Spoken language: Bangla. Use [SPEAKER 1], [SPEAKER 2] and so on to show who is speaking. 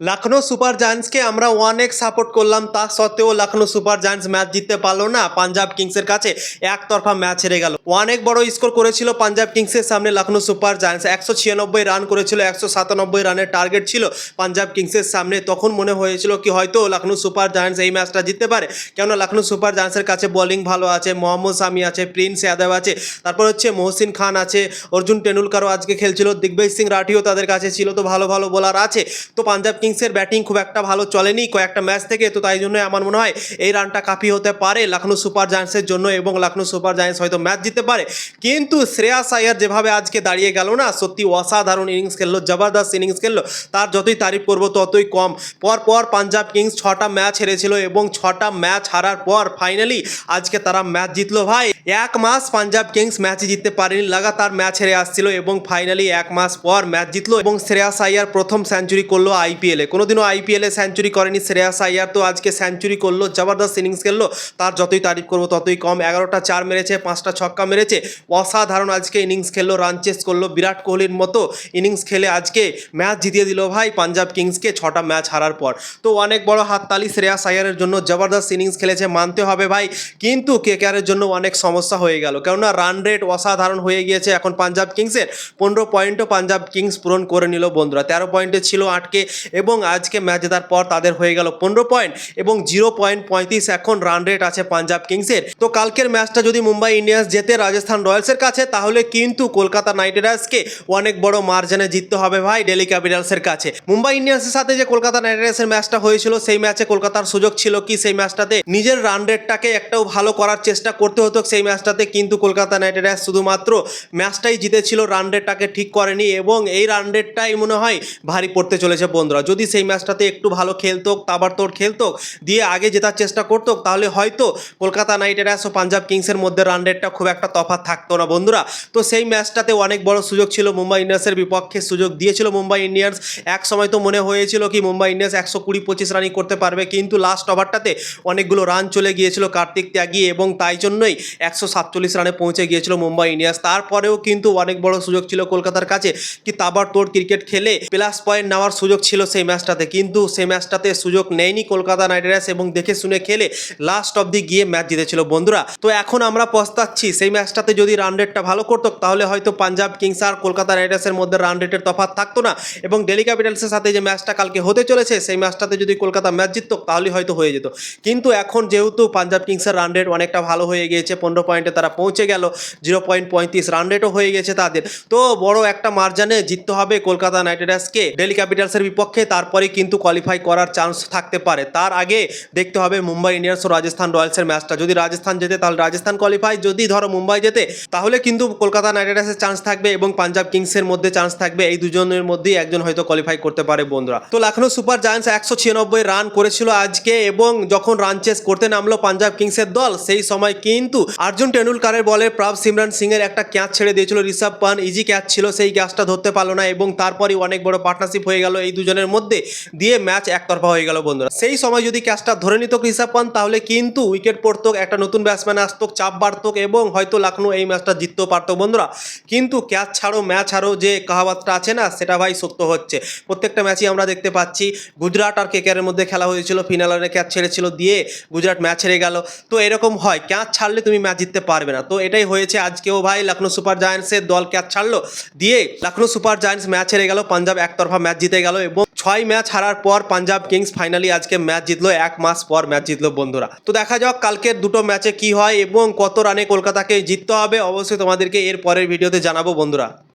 [SPEAKER 1] লখনৌ সুপার জায়ান্টসকে আমরা অনেক সাপোর্ট করলাম, তা সত্ত্বেও লখনৌ সুপার জায়ান্টস ম্যাচ জিততে পারলো না, পাঞ্জাব কিংসের কাছে একতরফা ম্যাচ হেরে গেল। অনেক বড় স্কোর করেছিল পাঞ্জাব কিংসের সামনে লখনৌ সুপার জায়ান্টস, 196 রান করেছিল, 197 রানের টার্গেট ছিল পাঞ্জাব কিংসের সামনে। তখন মনে হয়েছিল কি হয়তো লখনৌ সুপার জায়ান্টস এই ম্যাচটা জিততে পারে, কেননা লখনৌ সুপার জায়ান্টসের কাছে বোলিং ভালো আছে, মোহাম্মদ শামি আছে, প্রিন্স যাদব আছে, তারপর হচ্ছে মহসিন খান আছে, অর্জুন টেন্ডুলকারও আজকে খেলছিল, দিগ্বিজয় সিং রাঠিও তাদের কাছে ছিল, তো ভালো ভালো বোলার আছে। তো পাঞ্জাব কিংসের ব্যাটিং খুব একটা ভালো চলেনি কয়েকটা ম্যাচ থেকে, তো তাই জন্য আমার মনে হয় এই রানটা কাফি হতে পারে লখনৌ সুপার জায়ান্টসের জন্য, এবং লখনৌ সুপার জায়ান্টস হয়তো ম্যাচ জিততে পারে। কিন্তু শ্রেয়াস আয়ার যেভাবে আজকে দাঁড়িয়ে গেল না, সত্যি অসাধারণ ইনিংস খেললো, জবরদস্ত ইনিংস খেললো, তার যতই তারিফ করবো ততই কম। পর পাঞ্জাব কিংস 6টা ম্যাচ হেরেছিল এবং 6টা ম্যাচ হারার পর ফাইনালি আজকে তারা ম্যাচ জিতলো। ভাই, এক মাস পাঞ্জাব কিংস ম্যাচই জিততে পারেনি, লাগাতার ম্যাচ হেরে আসছিল এবং ফাইনালি এক মাস পর ম্যাচ জিতলো। এবং শ্রেয়াস আয়ার প্রথম সেঞ্চুরি করলো আইপিএলে, কোনোদিনও আইপিএলে সেঞ্চুরি করেনি শ্রেয়াস আয়ার, তো আজকে সেঞ্চুরি করলো, জবরদস্ত ইনিংস খেললো, তার যতই তারিফ করবো ততই কম। 11টা 4 মেরেছে, 5টা ছক্কা মেরেছে, অসাধারণ আজকে ইনিংস খেললো, রান চেস করলো, বিরাট কোহলির মতো ইনিংস খেলে আজকে ম্যাচ জিতিয়ে দিল ভাই পাঞ্জাব কিংসকে 6টা ম্যাচ হারার পর। তো অনেক বড় হাততালি শ্রেয়াস আয়ারের জন্য, জবরদস্ত ইনিংস খেলেছে মানতে হবে ভাই। কিন্তু কেকেআরের জন্য অনেক সমস্যা হয়ে গেল, কেননা রান রেট অসাধারণ হয়ে গিয়েছে এখন পাঞ্জাব কিংসের। 15 পয়েন্টও পাঞ্জাব কিংস পূরণ করে নিল বন্ধুরা, 13 পয়েন্টে ছিল আটকে, এবং আজকে ম্যাচ জেতার পর তাদের হয়ে গেল 15 পয়েন্ট এবং 0.35 এখন রান রেট আছে পাঞ্জাব কিংসের। তো কালকের ম্যাচটা যদি মুম্বাই ইন্ডিয়ান্স জেতে রাজস্থান রয়্যালসের কাছে, তাহলে কিন্তু কলকাতা নাইট রাইডার্সকে অনেক বড় মার্জিনে জিততে হবে ভাই দিল্লি ক্যাপিটালসের কাছে। মুম্বাই ইন্ডিয়ান্সের সাথে যে কলকাতা নাইট রাইডার্সের ম্যাচটা হয়েছিল, সেই ম্যাচে কলকাতার সুযোগ ছিল কি সেই ম্যাচটাতে নিজের রান রেটটাকে একটাও ভালো করার চেষ্টা করতে হতো সেই ম্যাচটাতে, কিন্তু কলকাতা নাইট রাইডার্স শুধুমাত্র ম্যাচটাই জিতেছিল, রান রেটটাকে ঠিক করেনি, এবং এই রান রেটটাই মনে হয় ভারী পড়তে চলেছে বন্ধুরা। যদি সেই ম্যাচটাতে একটু ভালো খেলতো, তাবড়তোড় খেলতো, দিয়ে আগে জেতার চেষ্টা করতো, তাহলে হয়তো কলকাতা নাইট রাইডার্স ও পাঞ্জাব কিংসের মধ্যে রান রেটটা খুব একটা তফাৎ থাকতো না বন্ধুরা। তো সেই ম্যাচটাতে অনেক বড় সুযোগ ছিল মুম্বাই ইন্ডিয়ান্সের বিপক্ষে, সুযোগ দিয়েছিল মুম্বাই ইন্ডিয়ান্স। এক সময় তো মনে হয়েছিল কি মুম্বাই ইন্ডিয়ান্স 120-25 রানই করতে পারবে, কিন্তু লাস্ট ওভারটাতে অনেকগুলো রান চলে গিয়েছিল কার্তিক ত্যাগী, এবং তাই জন্যই 147 রানে পৌঁছে গিয়েছিল মুম্বাই ইন্ডিয়ান্স। তারপরেও কিন্তু অনেক বড় সুযোগ ছিল কলকাতার কাছে কি তাবড়তোড় ক্রিকেট খেলে প্লাস পয়েন্ট নেওয়ার সুযোগ ছিল সেই ম্যাচটাতে, কিন্তু সেই ম্যাচটাতে সুযোগ নেয়নি কলকাতা নাইট রাইডার্স, এবং দেখে শুনে খেলে লাস্ট অবধি গিয়ে ম্যাচ জিতেছিল বন্ধুরা। তো এখন আমরা পস্তাচ্ছি, সেই ম্যাচটাতে যদি রান রেটটা ভালো করতো, তাহলে হয়তো পাঞ্জাব কিংস আর কলকাতা রাইডার্সের মধ্যে রান রেটের তফাৎ থাকতো না, এবং দিল্লি ক্যাপিটালসের সাথে যে ম্যাচটা কালকে হতে চলেছে সেই ম্যাচটাতে যদি কলকাতা ম্যাচ জিততো তাহলে হয়তো হয়ে যেত। কিন্তু এখন যেহেতু পাঞ্জাব কিংসের রান রেট অনেকটা ভালো হয়ে গিয়েছে, 15 পয়েন্টে তারা পৌঁছে গেল, 0.35 রান রেটও হয়ে গেছে তাদের, তো বড় একটা মার্জিনে জিততে হবে কলকাতা নাইট রাইডার্সকে দিল্লি ক্যাপিটালসের বিপক্ষে, তারপরে কিন্তু কোয়ালিফাই করার চান্স থাকতে পারে। তার আগে দেখতে হবে মুম্বাই ইন্ডিয়ান্স ও রাজস্থান রয়্যালসের ম্যাচটা, যদি রাজস্থান জেতে তাহলে রাজস্থান কোয়ালিফাই, যদি ধরো মুম্বাই জেতে তাহলে কিন্তু কলকাতা নাইট রাইডার্সের চান্স থাকবে এবং পাঞ্জাব কিংসের মধ্যে চান্স থাকবে, এই দুজনের মধ্যেই একজন হয়তো কোয়ালিফাই করতে পারে বন্ধুরা। তো লখনৌ সুপার জায়ান্টস 196 রান করেছিল আজকে, এবং যখন রান চেস করতে নামলো পাঞ্জাব কিংসের দল, সেই সময় কিন্তু অর্জুন টেন্ডুলকারের বলে প্রাভ সিমরান সিং এর একটা ক্যাচ ছেড়ে দিয়েছিল ঋষভ পান্ট, ইজি ক্যাচ ছিল, সেই ক্যাচটা ধরতে পারলো না, এবং তারপরই অনেক বড় পার্টনারশিপ হয়ে গেল এই দুজনের মধ্যে, দিয়ে ম্যাচ একতরফা হয়ে গেল বন্ধুরা। সেই সময় যদি ক্যাচটা ধরে নিত ঋষভ পান্ট, তাহলে কিন্তু উইকেট পড়তো, একটা নতুন ব্যাটসম্যান আসতো, চাপ বাড়তো, এবং হয়তো লখনৌ এই ম্যাচটা জিততেও পারতো বন্ধুরা। কিন্তু ক্যাচ ছাড়ো ম্যাচ হারো যে কাহাওয়াতটা আছে না, সেটা ভাই সত্য হচ্ছে, প্রত্যেকটা ম্যাচই আমরা দেখতে পাচ্ছি। গুজরাট আর কেকেআরের মধ্যে খেলা হয়েছিল, ফিনালে ক্যাচ ছেড়েছিল, দিয়ে গুজরাট ম্যাচ হেরে গেল। তো এরকম হয়, ক্যাচ ছাড়লে তুমি ম্যাচ জিততে পারবে না, তো এটাই হয়েছে আজকেও ভাই। লখনৌ সুপার জায়ান্টসের দল ক্যাচ ছাড়লো, দিয়ে লখনৌ সুপার জায়ান্টস ম্যাচ হেরে গেল, পাঞ্জাব একতরফা ম্যাচ জিতে গেল, এবং 6 ম্যাচ হারার পর পাঞ্জাব কিংস ফাইনালি আজকে ম্যাচ জিতলো, এক মাস পর ম্যাচ জিতলো বন্ধুরা। তো দেখা যাক কালকের দুটো ম্যাচে কি হয় এবং কত রানে কলকাতাকে জিততে হবে, অবশ্যই তোমাদেরকে এর পরের ভিডিওতে জানাবো বন্ধুরা।